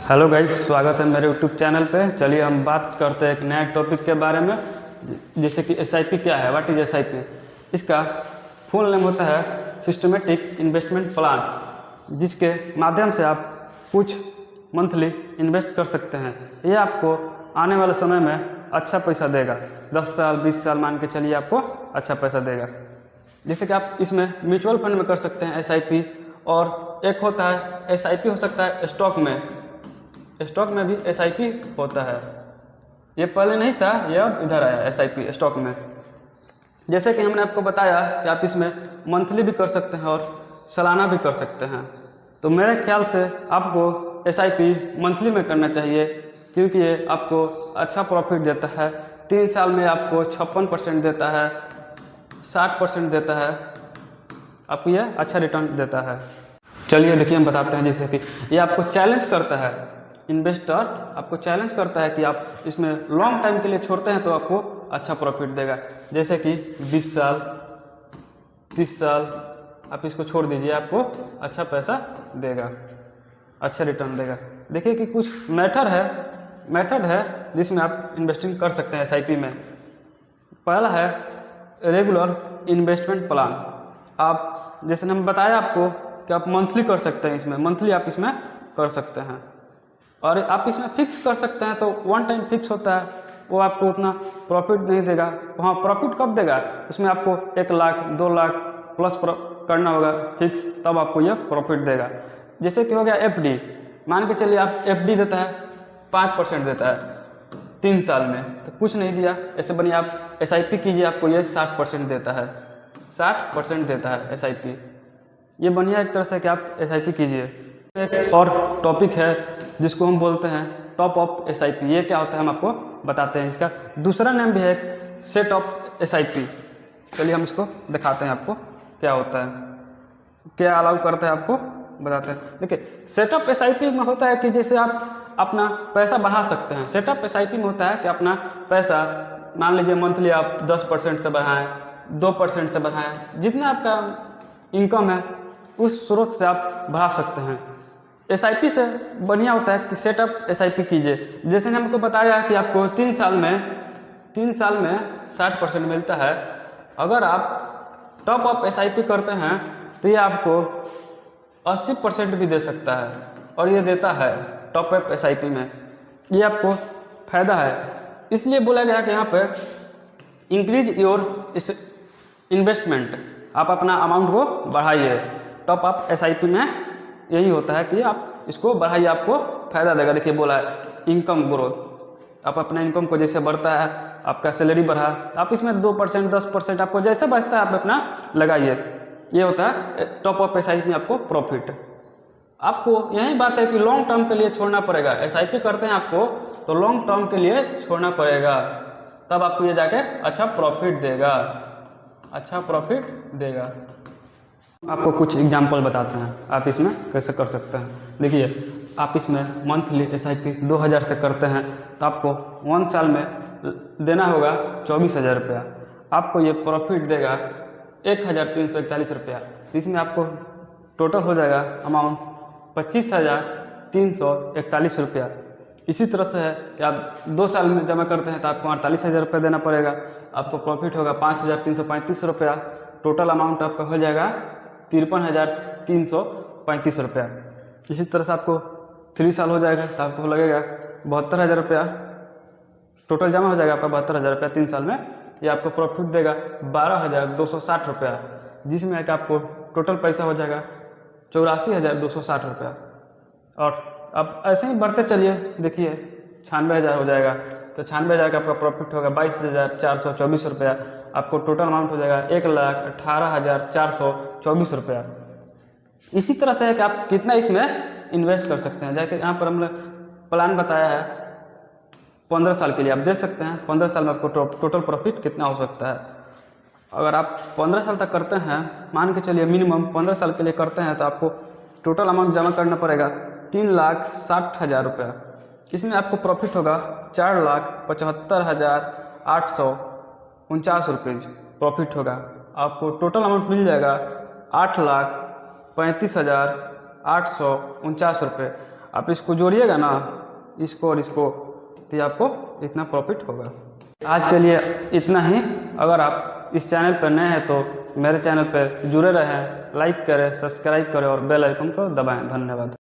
Hello guys, स्वागत है मेरे यूट्यूब चैनल पे। चलिए हम बात करते हैं एक नए टॉपिक के बारे में, जैसे कि एसआईपी क्या है, व्हाट इज एसआईपी। इसका फुल नेम होता है सिस्टमेटिक इन्वेस्टमेंट प्लान, जिसके माध्यम से आप कुछ मंथली इन्वेस्ट कर सकते हैं। ये आपको आने वाले समय में अच्छा पैसा देगा। 10 साल 20 साल मान के चलिए, आपको अच्छा पैसा देगा। जैसे कि आप इसमें म्यूचुअल फंड में कर सकते हैं एसआईपी, और एक होता है एसआईपी हो सकता है स्टॉक में। स्टॉक में भी एसआईपी होता है। ये पहले नहीं था, ये अब इधर आया एसआईपी स्टॉक में। जैसे कि हमने आपको बताया कि आप इसमें मंथली भी कर सकते हैं और सालाना भी कर सकते हैं। तो मेरे ख्याल से आपको एसआईपी मंथली में करना चाहिए, क्योंकि ये आपको अच्छा प्रॉफिट देता है। 3 साल में आपको 56% देता है, 60% देता है, आपको ये अच्छा रिटर्न देता है। चलिए देखिए, हम बताते हैं। जैसे कि ये आपको चैलेंज करता है, इन्वेस्टर आपको चैलेंज करता है कि आप इसमें लॉन्ग टाइम के लिए छोड़ते हैं तो आपको अच्छा प्रॉफिट देगा। जैसे कि 20 साल 30 साल आप इसको छोड़ दीजिए, आपको अच्छा पैसा देगा, अच्छा रिटर्न देगा। देखिए कि कुछ मेथड है जिसमें आप इन्वेस्टिंग कर सकते हैं एसआईपी में। पहला है रेगुलर इन्वेस्टमेंट प्लान। आप जैसे हमने बताया आपको कि आप मंथली कर सकते हैं, इसमें मंथली आप इसमें कर सकते हैं। और आप इसमें फिक्स कर सकते हैं, तो वन टाइम फिक्स होता है, वो आपको उतना प्रॉफिट नहीं देगा। हाँ, प्रॉफिट कब देगा, उसमें आपको 1 लाख 2 लाख प्लस करना होगा फिक्स, तब आपको यह प्रॉफिट देगा। जैसे कि हो गया एफडी, मान के चलिए आप एफडी देता है 5% देता है 3 साल में, तो कुछ नहीं दिया। ऐसे बनिए आप एसआईपी कीजिए, आपको ये 60% देता है, 60% देता है एसआईपी। ये बढ़िया एक तरह से कि आप एसआईपी कीजिए। एक और टॉपिक है जिसको हम बोलते हैं टॉप ऑफ एसआईपी। ये क्या होता है हम आपको बताते हैं। इसका दूसरा नाम भी है सेट ऑफ एसआईपी। चलिए हम इसको दिखाते हैं आपको क्या होता है, क्या अलाउ करता है, आपको बताते हैं। देखिए, सेटअप एसआईपी में होता है कि जैसे आप अपना पैसा बढ़ा सकते हैं। सेटअप एसआईपी में होता है कि अपना पैसा मान लीजिए मंथली आप 10% से बढ़ाएं, 2% से बढ़ाएं, जितना आपका इनकम है उस स्रोत से आप बढ़ा सकते हैं। एसआईपी से बढ़िया होता है कि सेटअप एसआईपी कीजिए। जैसे हमको बताया कि आपको 3 साल में 60% मिलता है। अगर आप टॉप अप एसआईपी करते हैं तो ये आपको 80% भी दे सकता है, और ये देता है टॉप अप एसआईपी में। ये आपको फायदा है, इसलिए बोला गया कि यहाँ पे इंक्रीज योर इन्वेस्टमेंट, आप अपना अमाउंट को बढ़ाइए। टॉप अप एसआईपी में यही होता है कि आप इसको बढ़ाइए, आपको फायदा देगा। देखिए बोला है इनकम ग्रोथ, आप अपने इनकम को जैसे बढ़ता है, आपका सैलरी बढ़ा, आप इसमें 2% 10% आपको जैसे बचता है आप अपना लगाइए। ये होता है टॉप अप एसआईपी में आपको प्रॉफिट। आपको यही बात है कि लॉन्ग टर्म के लिए छोड़ना पड़ेगा। एसआईपी करते हैं आपको तो लॉन्ग टर्म के लिए छोड़ना पड़ेगा, तब आपको ये जाके अच्छा प्रॉफिट देगा, अच्छा प्रॉफिट देगा। आपको कुछ एग्जांपल बताते हैं, आप इसमें कैसे कर सकते हैं। देखिए, आप इसमें मंथली एसआईपी 2000 से करते हैं तो आपको 1 साल में देना होगा 24,000 रुपया। आपको ये प्रॉफिट देगा 1,341 रुपया। इसमें आपको टोटल हो जाएगा अमाउंट 25,341 रुपया। इसी तरह से है कि आप 2 साल में जमा करते हैं तो आपको 48,000 रुपया देना पड़ेगा। आपको प्रॉफिट होगा 5,335 रुपया। टोटल अमाउंट आपका हो जाएगा 53,335 रुपया। इसी तरह से आपको 3 साल हो जाएगा तो आपको लगेगा 72,000 रुपया। टोटल जमा हो जाएगा आपका 72,000 रुपया 3 साल में। ये आपको प्रॉफिट देगा 12,260 रुपया, जिसमें एक आपको टोटल पैसा हो जाएगा 84,260 रुपया। और अब ऐसे ही बढ़ते चलिए, देखिए 96,000 हो जाएगा तो 96,000 का आपका प्रॉफिट होगा 22,424 रुपया। आपको टोटल अमाउंट हो जाएगा 1,18,424 रुपया। इसी तरह से है कि आप कितना इसमें इन्वेस्ट कर सकते हैं। जैसे यहाँ पर हमने प्लान बताया है 15 साल के लिए, आप देख सकते हैं 15 साल में आपको टोटल प्रॉफिट कितना हो सकता है। अगर आप 15 साल तक करते हैं, मान के चलिए मिनिमम 15 साल के लिए करते हैं, तो आपको टोटल अमाउंट जमा करना पड़ेगा 3,60,000 रुपया। इसमें आपको प्रॉफिट होगा 4,75,849 रुपये प्रॉफिट होगा। आपको टोटल अमाउंट मिल जाएगा 8,35,849 रुपये। आप इसको जोड़िएगा ना, इसको और इसको, तो आपको इतना प्रॉफिट होगा। आज के लिए इतना ही। अगर आप इस चैनल पर नए हैं तो मेरे चैनल पर जुड़े रहें, लाइक करें, सब्सक्राइब करें और बेल आइकन को दबाएं। धन्यवाद।